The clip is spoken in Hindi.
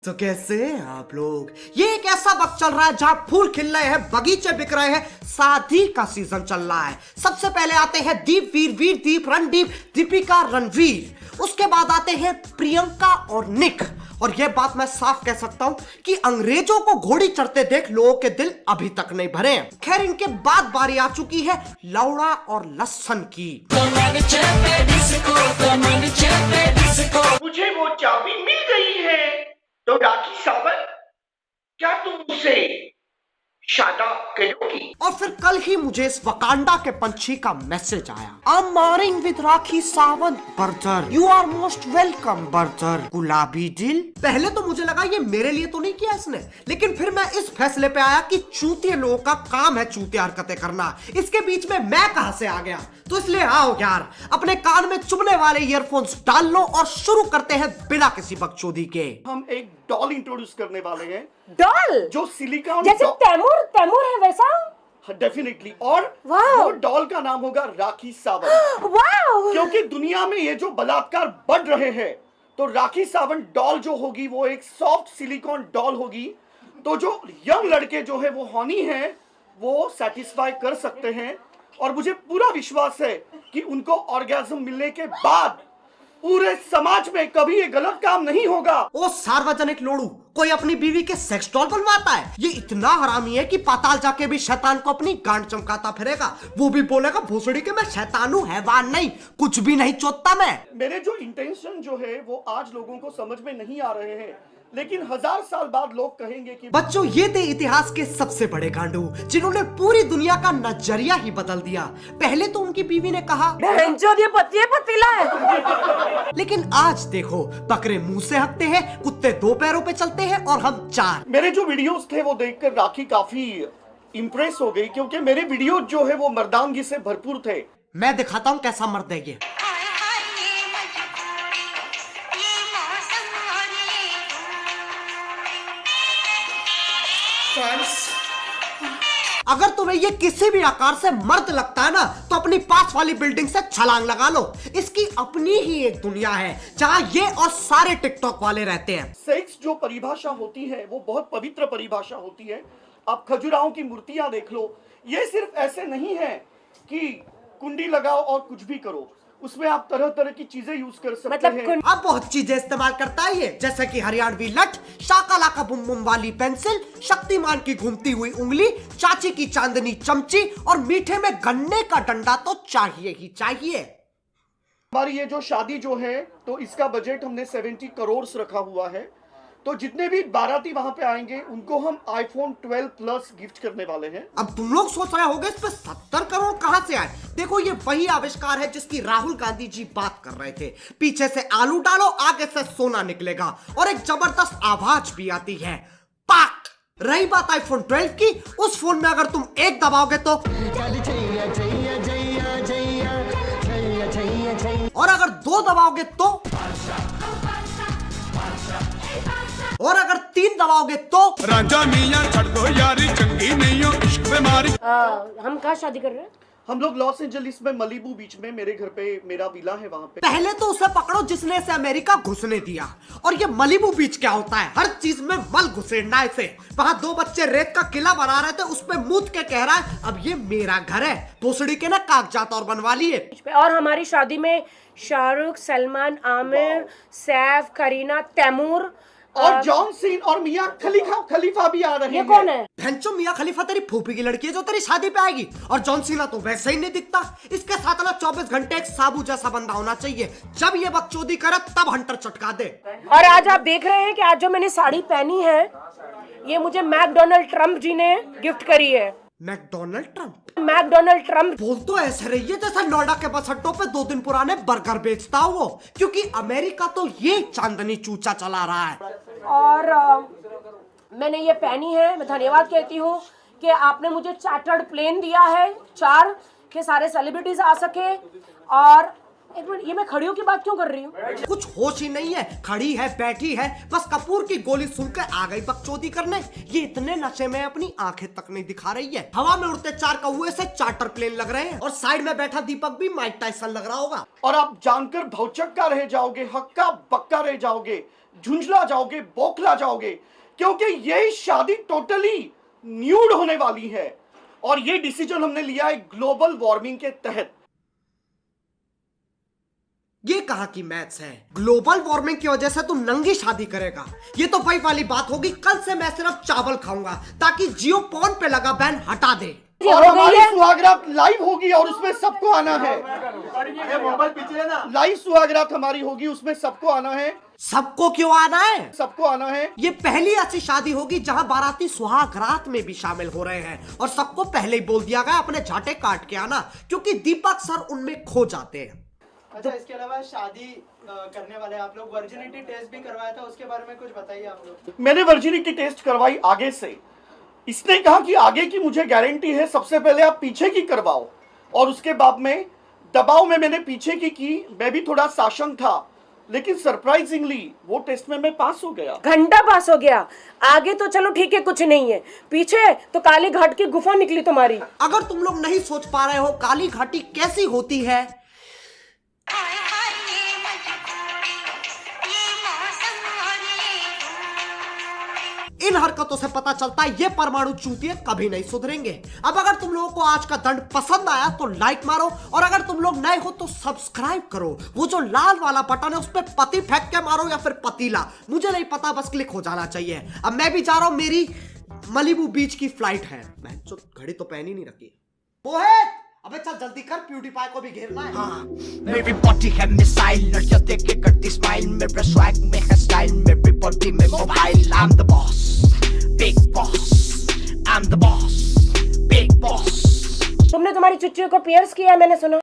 तो कैसे हैं आप लोग। ये एक ऐसा वक्त चल रहा है जहां फूल खिल रहे हैं, बगीचे बिक रहे हैं, शादी का सीजन चल रहा है। सबसे पहले आते हैं दीप, वीर, वीर दीप, रणदीप, दीपिका, रणवीर। उसके बाद आते हैं प्रियंका और निक। और यह बात मैं साफ कह सकता हूं कि अंग्रेजों को घोड़ी चढ़ते देख लोगों के दिल अभी तक नहीं भरे हैं। खैर, इनके बाद बारी आ चुकी है लौड़ा और लस्सन की। मुझे वो चाबी मिल गई है। तो राखी सावंत, क्या तुम उसे शादा करोगी? और फिर कल ही मुझे इस वकांडा के पंछी का मैसेज आया, I am marrying with Rakhi Sawant brother, you are most welcome brother, गुलाबी दिल। पहले तो मुझे लगा ये मेरे लिए तो नहीं किया इसने, लेकिन फिर मैं इस फैसले पे आया कि चूतिए लोगों का काम है चूतिया हरकतें करना, इसके बीच में मैं कहां से आ गया। तो इसलिए आओ यार, अपने कान में चुभने वाले ईयरफोन्स डाल लो और शुरू करते हैं बिना किसी बकचोदी के। हम एक डॉल इंट्रोड्यूस करने वाले हैं। डॉल जो सिलिकॉन जैसे तैमूर है वैसा। डेफिनेटली। और वाह। वो डॉल का नाम होगा राखी सावंत। वाह। क्योंकि दुनिया में ये जो बलात्कार बढ़ रहे हैं, तो राखी सावंत डॉल जो होगी वो एक सॉफ्ट सिलिकॉन डॉल होगी। तो जो यंग लड़के जो है वो हॉनी हैं, वो सेटिस्फाई कर सकते हैं। और मुझे पूरा विश्वास है कि उनको ऑर्गेज़म मिलने के बाद पूरे समाज में कभी ये गलत काम नहीं होगा। ओ सार्वजनिक लोड़ू, कोई अपनी बीवी के सेक्स डॉल बनवाता है? ये इतना हरामी है कि पाताल जाके भी शैतान को अपनी गांड चमकाता फिरेगा। वो भी बोलेगा भोसड़ी के मैं शैतान हूँ, हैवान नहीं, कुछ भी नहीं चोदता मैं। मेरे जो इंटेंशन जो है वो आज लोगों को समझ में नहीं आ रहे हैं, लेकिन 1000 साल बाद लोग कहेंगे कि बच्चों, ये थे इतिहास के सबसे बड़े गांडू जिन्होंने पूरी दुनिया का नजरिया ही बदल दिया। पहले तो उनकी बीवी ने कहा ये पतीला है। लेकिन आज देखो, बकरे मुंह से हकते हैं, कुत्ते 2 पैरों पे चलते हैं और हम 4। मेरे जो वीडियोस थे वो देखकर राखी काफी इम्प्रेस हो गई, क्योंकि मेरे वीडियो जो है वो मर्दानगी से भरपूर थे। मैं दिखाता हूँ कैसा मर्द है ये। अगर तुम्हें ये किसी भी आकार से मर्द लगता है ना, तो अपनी पास वाली बिल्डिंग से छलांग लगा लो। इसकी अपनी ही एक दुनिया है जहां ये और सारे टिकटॉक वाले रहते हैं। सेक्स जो परिभाषा होती है वो बहुत पवित्र परिभाषा होती है। आप खजुराहों की मूर्तियां देख लो, ये सिर्फ ऐसे नहीं है कि कुंडी लगाओ और कुछ भी करो, उसमें आप तरह तरह की चीजें यूज कर सकते हैं। अब बहुत चीजें इस्तेमाल करता है ये, जैसे कि हरियाणवी लठ, शाकालाका बुम बुम वाली पेंसिल, शक्तिमान की घूमती हुई उंगली, चाची की चांदनी चमची और मीठे में गन्ने का डंडा तो चाहिए ही चाहिए। हमारी ये जो शादी जो है, तो इसका बजट हमने 70 करोड़ रखा हुआ है। तो जितने भी बाराती वहां पे आएंगे उनको हम iPhone 12 Plus गिफ्ट करने वाले हैं। अब तुम लोग सोच रहे होगे इस पे 70 करोड़ कहां से आए। देखो, ये वही आविष्कार है जिसकी राहुल गांधी जी बात कर रहे थे। पीछे से आलू डालो, आगे से सोना निकलेगा और एक जबरदस्त आवाज भी आती है, पाक। रही बात iPhone 12 की, उस फोन में अगर तुम एक दबाओगे तो, और अगर 2 दबाओगे तो, और अगर 3 दबाओगे तो। राजा मियां छड़ दो यारी, चंगी नहीं हो इश्क बीमारी। हम कहाँ शादी कर रहे हैं? हम लोग लॉस एंजलिस में मलीबू बीच में, मेरे घर पे मेरा विला है वहां पे। पहले तो उसे पकड़ो जिसने इसे अमेरिका घुसने दिया। और ये मलीबू बीच क्या होता है? हर चीज में मल घुसेड़ना इसे। वहां 2 बच्चे रेत का किला बना रहे थे, उस पे मूत के कह रहा है अब ये मेरा घर है। भोसड़ी के ना कागजात और बनवा लिए। और हमारी शादी में शाहरुख, सलमान, आमिर, सैफ, करीना, तैमूर और जॉन सीन और मियां खलीफा भी आ रहे हैं। ये कौन है? भैंचो, मियां खलीफा तेरी फूफी की लड़की है जो तेरी शादी पे आएगी। और जॉन सीना तो वैसे ही नहीं दिखता। इसके साथ ना 24 घंटे एक साबू जैसा बंदा होना चाहिए। जब ये बकचोदी करे तब हंटर चटका दे। और आज आप देख रहे हैं कि आज जो मैंने साड़ी पहनी है, ये मुझे मैकडोनाल्ड ट्रम्प जी ने गिफ्ट करी है। McDonald Trump? मैकडोनाल्ड ट्रम्प बोल तो ऐसे रही है जैसा नोएडा के बस अड्डों पे 2 दिन पुराने बर्गर बेचता हो वो, क्योंकि अमेरिका तो ये चांदनी चूचा चला रहा है। और मैंने ये पहनी है। मैं धन्यवाद कहती हूँ कि आपने मुझे चार्टर्ड प्लेन दिया है, 4 के सारे सेलिब्रिटीज आ सके। और एक मिनट, ये मैं खड़ियों की बात क्यों कर रही हूँ? कुछ होश ही नहीं है, खड़ी है, बैठी है, बस कपूर की गोली सुन के आ गई बकचोदी करने। ये इतने नशे में अपनी आंखें तक नहीं दिखा रही है। हवा में उड़ते 4 कौवे से चार्टर प्लेन लग रहे हैं और साइड में बैठा दीपक भी माइक टाइसन लग रहा होगा। और आप जानकर भौचक्का रह जाओगे, हक्का बक्का रह जाओगे झुंझला जाओगे, बौखला जाओगे, क्योंकि ये शादी टोटली न्यूड होने वाली है। और ये डिसीजन हमने लिया है ग्लोबल वार्मिंग के तहत। ये कहा कि मैथ्स है? ग्लोबल वार्मिंग की वजह से तू नंगी शादी करेगा? ये तो वही वाली बात होगी, कल से मैं सिर्फ चावल खाऊंगा ताकि जियो पॉन पे लगा बैन हटा दे। ये और हो गई हमारी है। सुहागरात लाइव होगी और उसमें सबको आना है। लाइव सुहागरात हमारी होगी, उसमें सबको आना है। सबको क्यों आना है? सबको आना है। ये पहली ऐसी शादी होगी जहां बाराती सुहाग रात में भी शामिल हो रहे हैं और सबको पहले ही बोल दिया गया अपने झाटे काट के आना, क्योंकि दीपक सर उनमें खो जाते हैं। अच्छा, इसके अलावा शादी करने वाले आप लोग वर्जिनिटी टेस्ट भी करवाया था, उसके बारे में कुछ बताइए आप लोग। मैंने वर्जिनिटी टेस्ट करवाई आगे से। इसने कहा कि आगे की मुझे गारंटी है, सबसे पहले आप पीछे की करवाओ। और उसके बाद में दबाव में मैंने पीछे की। मैं भी थोड़ा साशंक था, लेकिन सरप्राइजिंगली वो टेस्ट में मैं पास हो गया। घंटा पास हो गया। आगे तो चलो ठीक है, कुछ नहीं है, पीछे तो काली घाट की गुफा निकली तुम्हारी। अगर तुम लोग नहीं सोच पा रहे हो काली घाटी कैसी होती है, इन हरकतों से पता चलता है ये परमाणु चूतिए कभी नहीं सुधरेंगे। अब अगर तुम लोगों को आज का दंड पसंद आया तो लाइक मारो, और अगर तुम लोग नए हो तो सब्सक्राइब करो। वो जो लाल वाला बटन है उस पर पति फेंक के मारो या फिर पतीला, मुझे नहीं पता, बस क्लिक हो जाना चाहिए। अब मैं भी जा रहा हूं, मेरी मलिबू बीच की फ्लाइट है। मैं जो घड़ी तो पहनी नहीं रखी। मोहित, अबे चल जल्दी कर, प्यूटीपाई को भी घेरना है। मेरी बॉडी है मिसाइल, लड़कियां देख के करती स्माइल, मेरे स्वैग में है स्टाइल, मेरी बॉडी में mobile. I'm the boss, big boss, I'm the boss, big boss। तुमने तुम्हारी चुच्चियों को पियर्स किया है, मैंने सुना।